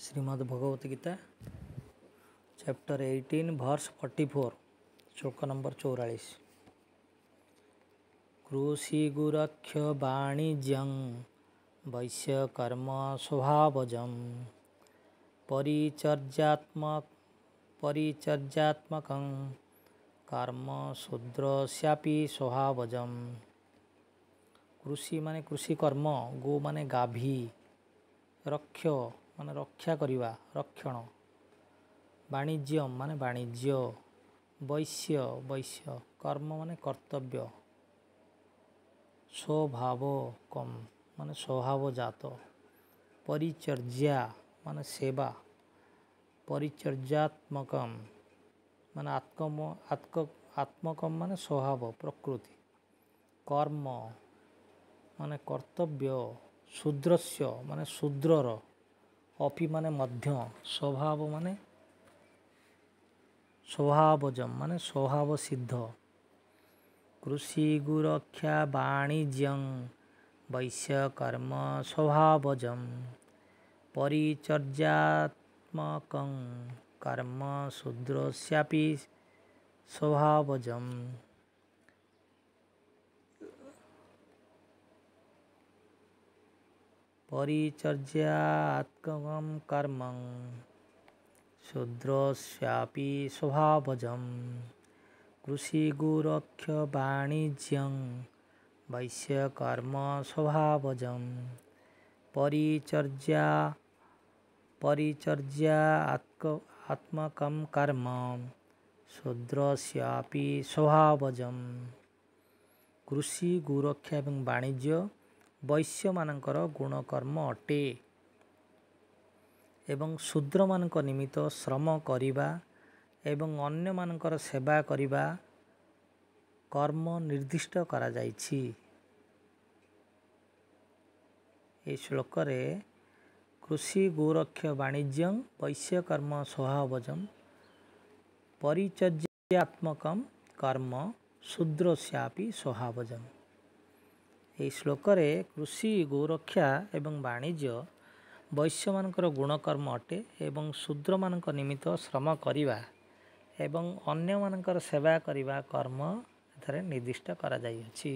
Shrimad Bhagavad Gita chapter 18 verse 44 श्लोक number 44। कृषि गुरक्ष वाणिज्यं वैश्य कर्म स्वभावजं परिचर्यात्मकं कर्म शूद्रस्यापि स्वभावजं। कृषि माने कृषि कर्म, गो माने गाभी, रक्ष माने रक्षा करिवा रक्षण, वाणिज्य माने वाणिज्य, वैश्य वैश्य, कर्म माने कर्तव्य, स्वभाव कम माने स्वभावजात, परिचर्या माने सेवा, परिचर्यात्मकम माने आत्मकम माने स्वभाव प्रकृति, कर्म माने कर्तव्य, शूद्रस्य माने शूद्रर, अपि माने मध्य, स्वभाव माने स्वभावजम माने स्वभाव सिद्ध। कृषि गुरक्षा वाणिज्यं वैश्य कर्म स्वभावजं परिचर्यात्मकं कर्म शूद्रस्यापि स्वभावजं। परिचर्यात्मकं कर्म शूद्रस्यापि स्वभावजं। कृषि गुरक्ष वाणिज्यं वैश्य कर्म स्वभावजं परिचर्यात्मकं कर्म शूद्रस्यापि स्वभावजं। कृषि गुरक्षा एवं वाणिज्य वैश्य मानकर गुणकर्म अटे एवं शूद्र मानक निमित्त श्रम करिबा एवं अन्य मानकर सेवा करिबा कर्म निर्दिष्ट करा जाइछि। ए श्लोक रे कृषि गोरक्ष वाणिज्यं वैश्य कर्म स्वभावजं परिचर्यात्मकं कर्म शूद्रस्यापि स्वभावजं। ଏହି ଶ୍ଲୋକରେ କୃଷି ଗୋରକ୍ଷା ଏବଂ ବାଣିଜ୍ୟ ବୈଶ୍ୟମାନଙ୍କର ଗୁଣକର୍ମ ଅଟେ ଏବଂ ଶୂଦ୍ରମାନଙ୍କ ନିମିତ୍ତ ଶ୍ରମ କରିବା ଏବଂ ଅନ୍ୟମାନଙ୍କର ସେବା କରିବା କର୍ମ ଏଠାରେ ନିର୍ଦ୍ଦିଷ୍ଟ କରାଯାଇଅଛି।